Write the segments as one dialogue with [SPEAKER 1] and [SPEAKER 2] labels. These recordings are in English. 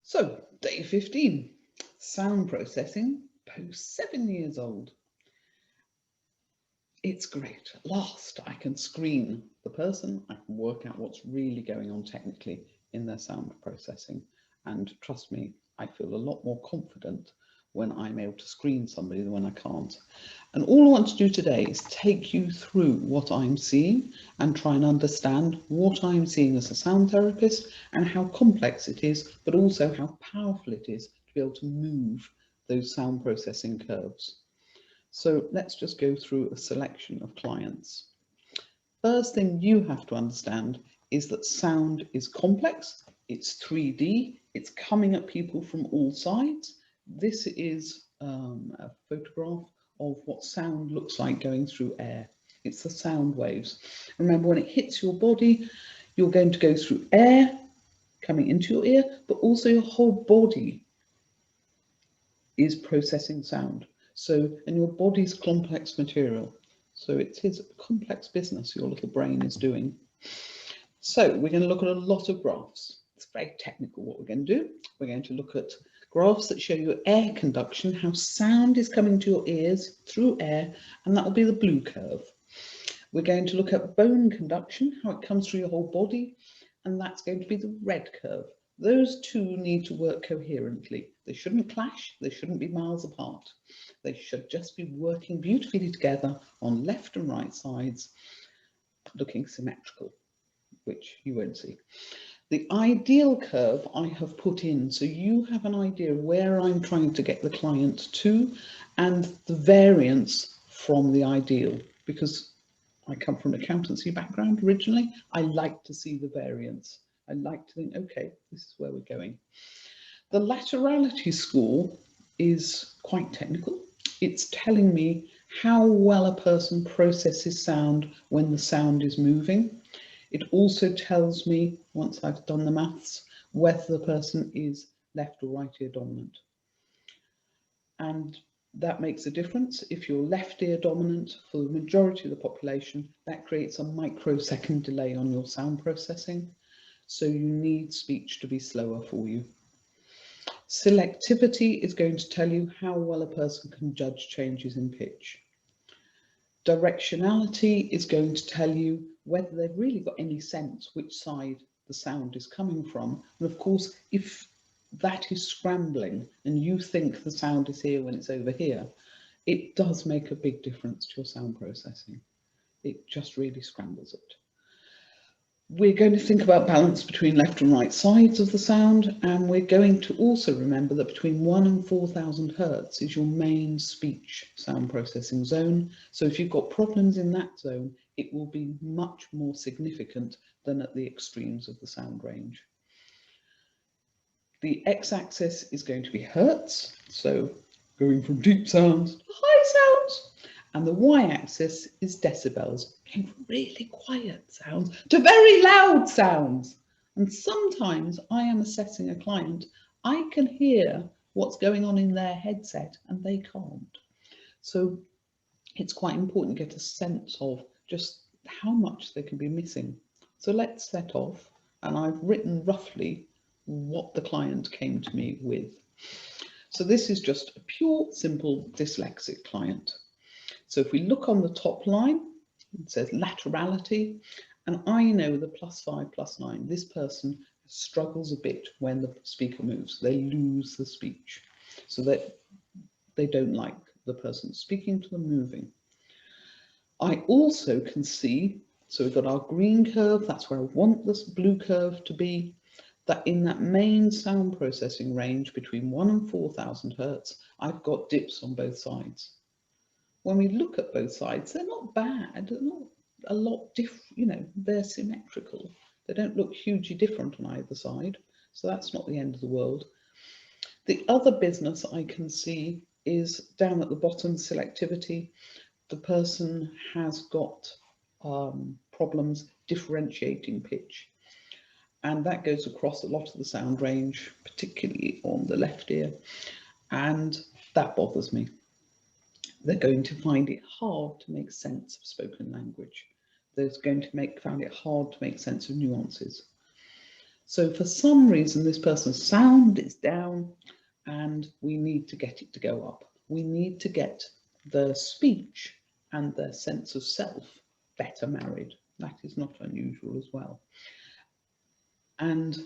[SPEAKER 1] So, day 15, sound processing, post 7 years old. It's great. At last, I can screen the person. I can work out what's really going on technically in their sound processing. And trust me, I feel a lot more confident when I'm able to screen somebody than when I can't. And all I want to do today is take you through what I'm seeing and try and understand what I'm seeing as a sound therapist and how complex it is, but also how powerful it is to be able to move those sound processing curves. So let's just go through a selection of clients. First thing you have to understand is that sound is complex, it's 3D, it's coming at people from all sides. This is a photograph of what sound looks like going through air. It's the sound waves. Remember, when it hits your body, you're going to go through air coming into your ear, but also your whole body is processing sound. So, and your body's complex material. So it is a complex business your little brain is doing. So we're going to look at a lot of graphs. It's very technical what we're going to do. We're going to look at graphs that show you air conduction, how sound is coming to your ears through air, and that will be the blue curve. We're going to look at bone conduction, how it comes through your whole body, and that's going to be the red curve. Those two need to work coherently. They shouldn't clash, they shouldn't be miles apart. They should just be working beautifully together on left and right sides, looking symmetrical, which you won't see. The ideal curve I have put in, so you have an idea where I'm trying to get the client to and the variance from the ideal, because I come from an accountancy background originally. I like to see the variance. I like to think, okay, this is where we're going. The laterality score is quite technical. It's telling me how well a person processes sound when the sound is moving. It also tells me, once I've done the maths, whether the person is left or right ear dominant. And that makes a difference. If you're left ear dominant for the majority of the population, that creates a microsecond delay on your sound processing. So you need speech to be slower for you. Selectivity is going to tell you how well a person can judge changes in pitch. Directionality is going to tell you whether they've really got any sense which side the sound is coming from. And of course, if that is scrambling and you think the sound is here when it's over here, it does make a big difference to your sound processing. It just really scrambles it. We're going to think about balance between left and right sides of the sound, and we're going to also remember that between 1 and 4,000 hertz is your main speech sound processing zone. So if you've got problems in that zone, it will be much more significant than at the extremes of the sound range. The x-axis is going to be hertz, so going from deep sounds to high sounds. And the y-axis is decibels, going from really quiet sounds to very loud sounds. And sometimes I am assessing a client, I can hear what's going on in their headset and they can't. So it's quite important to get a sense of just how much they can be missing. So let's set off, and I've written roughly what the client came to me with. So this is just a pure, simple dyslexic client. So if we look on the top line, it says laterality, and I know the +5, +9, this person struggles a bit when the speaker moves. They lose the speech, so that they don't like the person speaking to them moving. I also can see, so we've got our green curve, that's where I want this blue curve to be, that in that main sound processing range between 1 and 4,000 hertz, I've got dips on both sides. When we look at both sides, they're not bad, they're not a lot different, they're symmetrical. They don't look hugely different on either side, so that's not the end of the world. The other business I can see is down at the bottom, selectivity. The person has got problems differentiating pitch. And that goes across a lot of the sound range, particularly on the left ear. And that bothers me. They're going to find it hard to make sense of spoken language. They're going to find it hard to make sense of nuances. So for some reason, this person's sound is down and we need to get it to go up. We need to get their speech and their sense of self better married. That is not unusual as well. And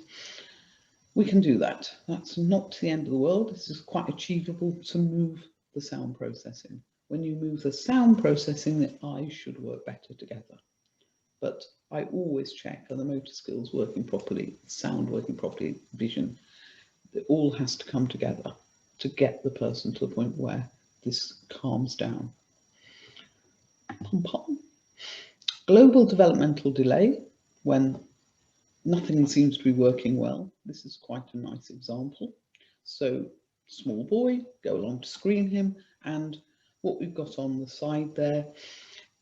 [SPEAKER 1] we can do that. That's not the end of the world. This is quite achievable to move the sound processing. When you move the sound processing, the eyes should work better together. But I always check, are the motor skills working properly, sound working properly, vision. It all has to come together to get the person to the point where this calms down. Pom pom. Global developmental delay, when nothing seems to be working well. This is quite a nice example. So small boy, go along to screen him, and what we've got on the side there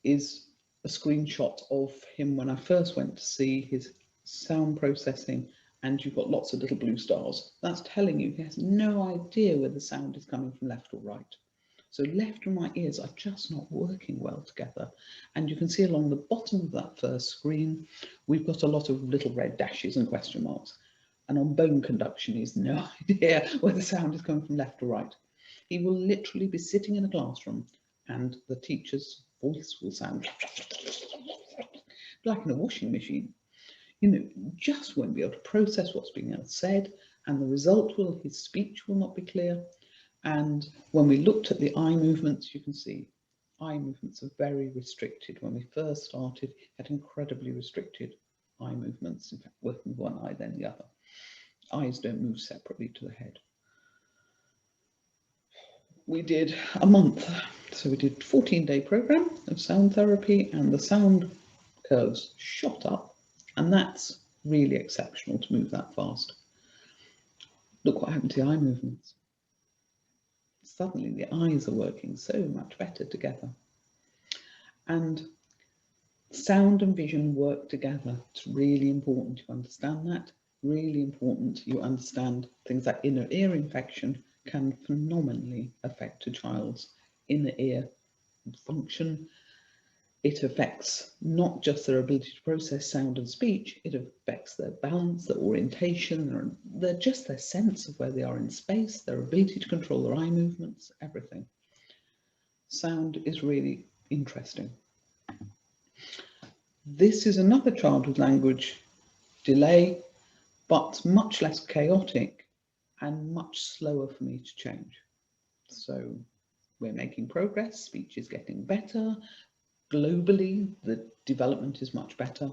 [SPEAKER 1] is a screenshot of him when I first went to see his sound processing, and you've got lots of little blue stars. That's telling you he has no idea where the sound is coming from, left or right. So left and right ears are just not working well together. And you can see along the bottom of that first screen, we've got a lot of little red dashes and question marks. And on bone conduction, he has no idea where the sound is coming from, left or right. He will literally be sitting in a classroom and the teacher's voice will sound like in a washing machine. You know, just won't be able to process what's being said, and the result will, his speech will not be clear. And when we looked at the eye movements, you can see eye movements are very restricted. When we first started, had incredibly restricted eye movements, in fact, working with one eye, then the other. Eyes don't move separately to the head. We did a month. So we did 14-day program of sound therapy, and the sound curves shot up, and that's really exceptional to move that fast. Look what happened to the eye movements. Suddenly the eyes are working so much better together. And sound and vision work together. It's really important to understand that. Really important you understand things like inner ear infection can phenomenally affect a child's inner ear function. It affects not just their ability to process sound and speech, it affects their balance, their orientation, just their sense of where they are in space, their ability to control their eye movements, everything. Sound is really interesting. This is another child with language delay, but much less chaotic and much slower for me to change. So we're making progress, speech is getting better. Globally, the development is much better,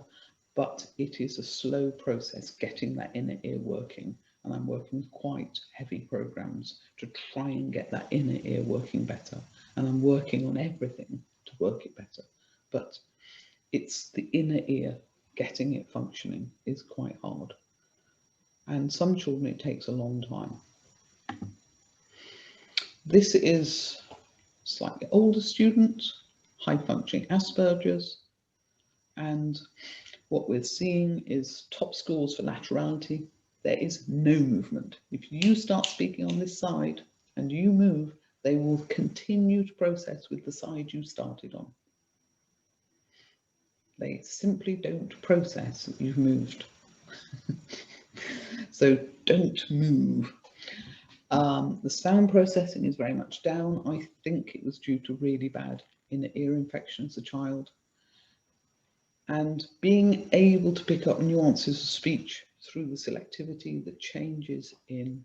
[SPEAKER 1] but it is a slow process getting that inner ear working. And I'm working with quite heavy programs to try and get that inner ear working better. And I'm working on everything to work it better. But it's the inner ear, getting it functioning is quite hard. And some children, it takes a long time. This is slightly older student, high functioning Asperger's. And what we're seeing is top scores for laterality. There is no movement. If you start speaking on this side and you move, they will continue to process with the side you started on. They simply don't process that you've moved. So don't move. The sound processing is very much down. I think it was due to really bad inner ear infection as a child. And being able to pick up nuances of speech through the selectivity, the changes in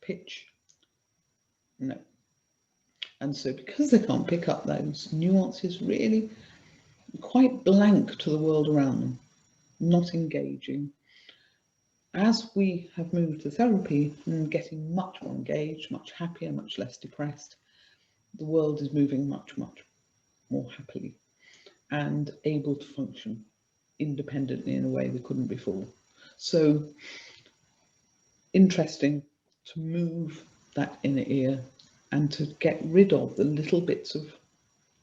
[SPEAKER 1] pitch, no. And so because they can't pick up those nuances, really quite blank to the world around them, not engaging. As we have moved to therapy and getting much more engaged, much happier, much less depressed, the world is moving much, much more happily and able to function independently in a way they couldn't before. So interesting to move that inner ear and to get rid of the little bits of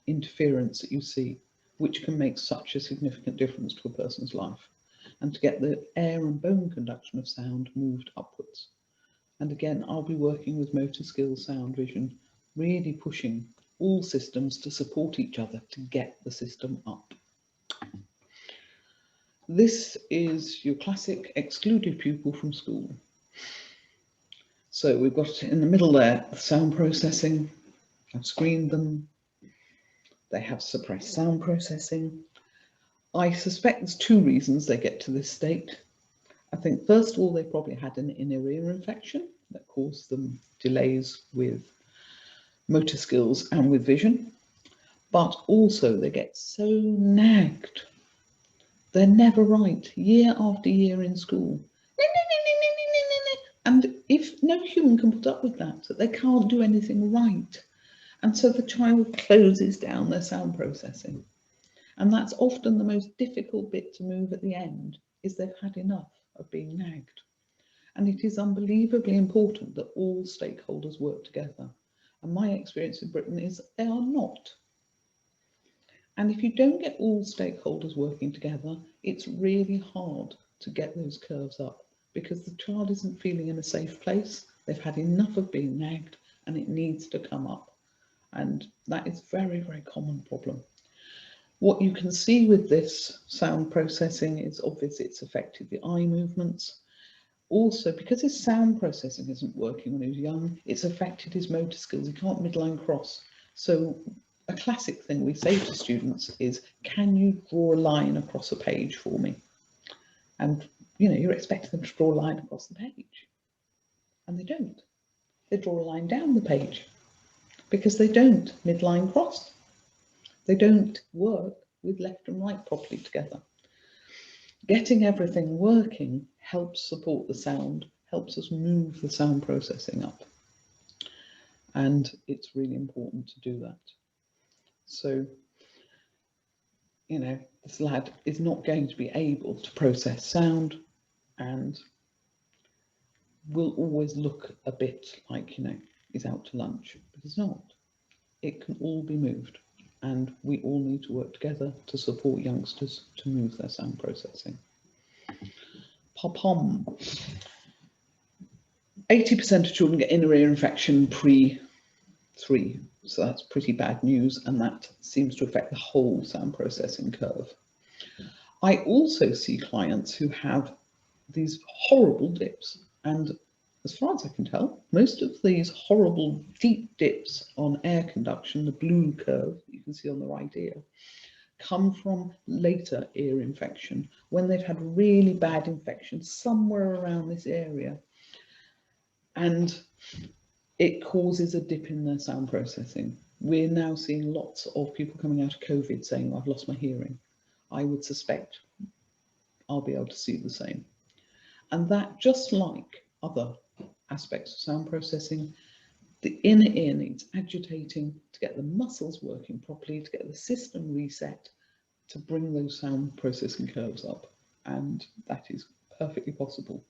[SPEAKER 1] interference that you see, which can make such a significant difference to a person's life, and to get the air and bone conduction of sound moved upwards. And again, I'll be working with motor skills, sound, vision, really pushing all systems to support each other to get the system up. This is your classic excluded pupil from school. So we've got in the middle there, the sound processing. I've screened them. They have suppressed sound processing. I suspect there's two reasons they get to this state. I think first of all, they probably had an inner ear infection that caused them delays with motor skills and with vision. But also they get so nagged. They're never right, year after year in school. And if no human can put up with that, they can't do anything right. And so the child closes down their sound processing. And that's often the most difficult bit to move at the end, is they've had enough of being nagged. And it is unbelievably important that all stakeholders work together. And my experience in Britain is they are not. And if you don't get all stakeholders working together, it's really hard to get those curves up because the child isn't feeling in a safe place. They've had enough of being nagged and it needs to come up. And that is a very, very common problem. What you can see with this sound processing is obviously it's affected the eye movements. Also, because his sound processing isn't working when he was young, it's affected his motor skills. He can't midline cross. So a classic thing we say to students is, can you draw a line across a page for me? And you're expecting them to draw a line across the page. And they don't. They draw a line down the page because they don't midline cross. They don't work with left and right properly together. Getting everything working helps support the sound, helps us move the sound processing up. And it's really important to do that. So, this lad is not going to be able to process sound and will always look a bit like, he's out to lunch, but he's not. It can all be moved. And we all need to work together to support youngsters to move their sound processing. Pom-pom. 80% of children get inner ear infection pre-3. So that's pretty bad news, and that seems to affect the whole sound processing curve. I also see clients who have these horrible dips, and as far as I can tell, most of these horrible deep dips on air conduction, the blue curve that you can see on the right ear, come from later ear infection, when they've had really bad infection somewhere around this area. And it causes a dip in their sound processing. We're now seeing lots of people coming out of COVID saying, I've lost my hearing. I would suspect I'll be able to see the same. And that, just like other aspects of sound processing, the inner ear needs agitating to get the muscles working properly, to get the system reset, to bring those sound processing curves up. And that is perfectly possible.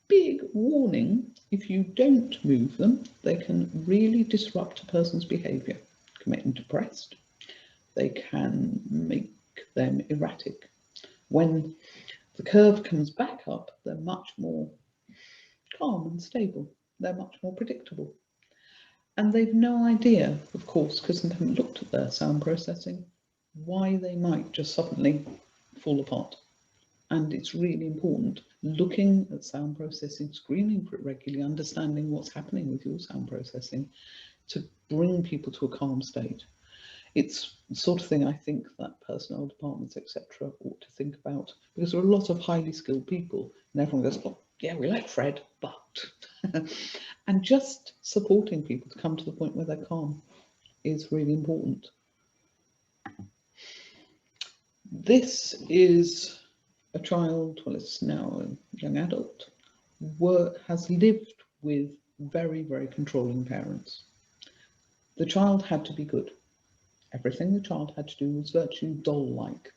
[SPEAKER 1] Big warning, if you don't move them, they can really disrupt a person's behaviour, can make them depressed, they can make them erratic. When the curve comes back up, they're much more calm and stable, they're much more predictable. And they've no idea, of course, because they haven't looked at their sound processing, why they might just suddenly fall apart. And it's really important looking at sound processing, screening for it regularly, understanding what's happening with your sound processing to bring people to a calm state. It's the sort of thing I think that personnel departments, etc., ought to think about, because there are a lot of highly skilled people and everyone goes, oh yeah, we like Fred, but and just supporting people to come to the point where they're calm is really important. This is a child, well, it's now a young adult, has lived with very, very controlling parents. The child had to be good. Everything the child had to do was virtually doll-like.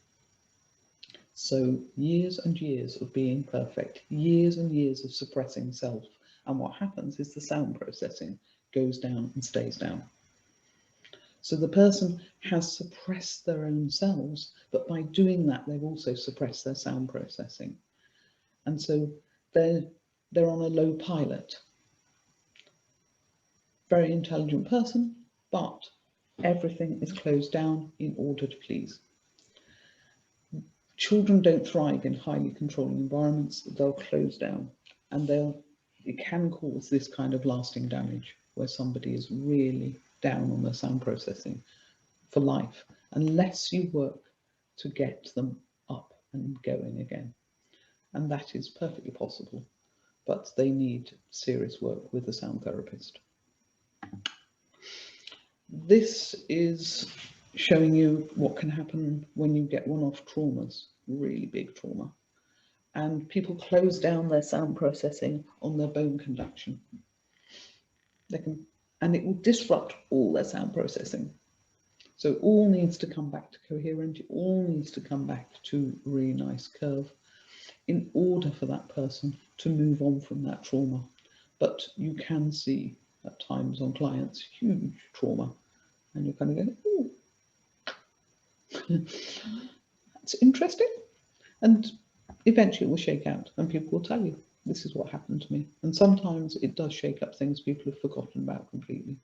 [SPEAKER 1] So years and years of being perfect, years and years of suppressing self. And what happens is the sound processing goes down and stays down. So the person has suppressed their own selves, but by doing that, they've also suppressed their sound processing. And so they're on a low pilot. Very intelligent person, but everything is closed down in order to please. Children don't thrive in highly controlling environments. They'll close down, and it can cause this kind of lasting damage where somebody is really down on their sound processing for life, unless you work to get them up and going again. And that is perfectly possible, but they need serious work with a sound therapist. This is showing you what can happen when you get one-off traumas, really big trauma. And people close down their sound processing on their bone conduction. And it will disrupt all their sound processing. So it all needs to come back to coherent, it all needs to come back to a really nice curve in order for that person to move on from that trauma. But you can see at times on clients huge trauma, and you're kind of going, oh, that's interesting. And eventually it will shake out and people will tell you, this is what happened to me. And sometimes it does shake up things people have forgotten about completely.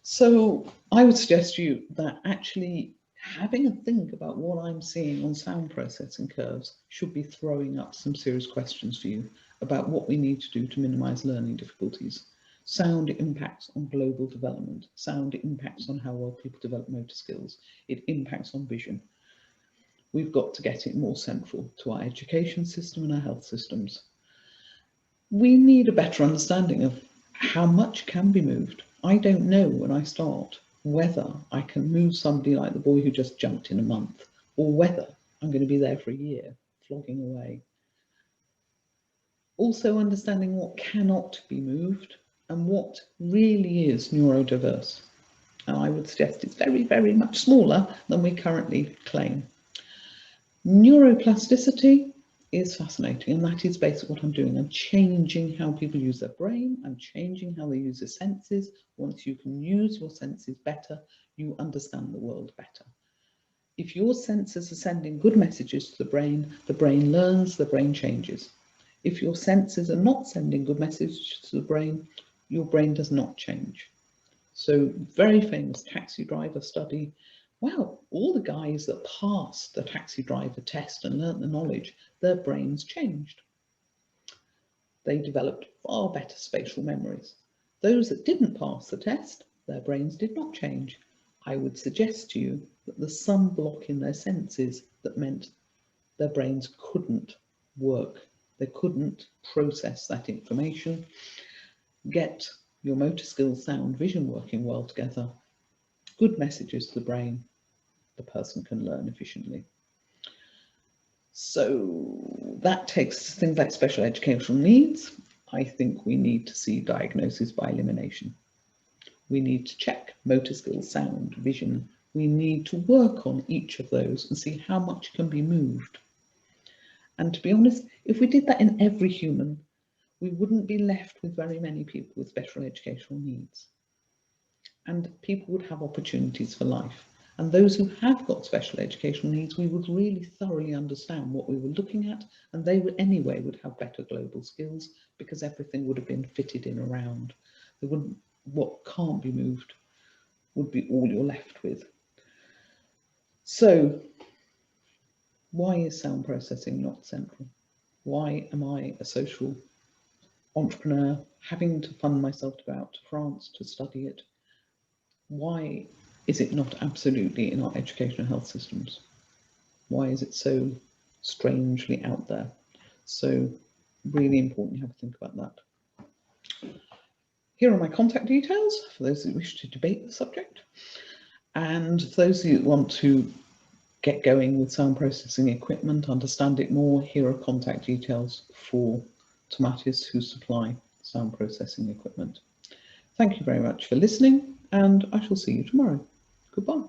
[SPEAKER 1] So I would suggest to you that actually having a think about what I'm seeing on sound processing curves should be throwing up some serious questions for you about what we need to do to minimize learning difficulties. Sound impacts on global development. Sound impacts on how well people develop motor skills. It impacts on vision. We've got to get it more central to our education system and our health systems. We need a better understanding of how much can be moved. I don't know when I start whether I can move somebody like the boy who just jumped in a month, or whether I'm going to be there for a year, flogging away. Also understanding what cannot be moved and what really is neurodiverse. And I would suggest it's very, very much smaller than we currently claim. Neuroplasticity is fascinating, and that is basically what I'm doing. I'm changing how people use their brain. I'm changing how they use their senses. Once you can use your senses better, you understand the world better. If your senses are sending good messages to the brain learns, the brain changes. If your senses are not sending good messages to the brain, your brain does not change. So, very famous taxi driver study. Wow, all the guys that passed the taxi driver test and learnt the knowledge, their brains changed. They developed far better spatial memories. Those that didn't pass the test, their brains did not change. I would suggest to you that there's some block in their senses that meant their brains couldn't work. They couldn't process that information, get your motor skills, sound, vision working well together, good messages to the brain, the person can learn efficiently. So that takes things like special educational needs. I think we need to see diagnosis by elimination. We need to check motor skills, sound, vision. We need to work on each of those and see how much can be moved. And to be honest, if we did that in every human, we wouldn't be left with very many people with special educational needs. And people would have opportunities for life. And those who have got special educational needs, we would really thoroughly understand what we were looking at, and they would anyway would have better global skills because everything would have been fitted in around. They wouldn't, what can't be moved would be all you're left with. So why is sound processing not central? Why am I a social entrepreneur having to fund myself to go out to France to study it? Why is it not absolutely in our education and health systems? Why is it so strangely out there? So really important you have to think about that. Here are my contact details for those who wish to debate the subject. And for those who want to get going with sound processing equipment, understand it more, here are contact details for Tomatis who supply sound processing equipment. Thank you very much for listening, and I shall see you tomorrow. Goodbye.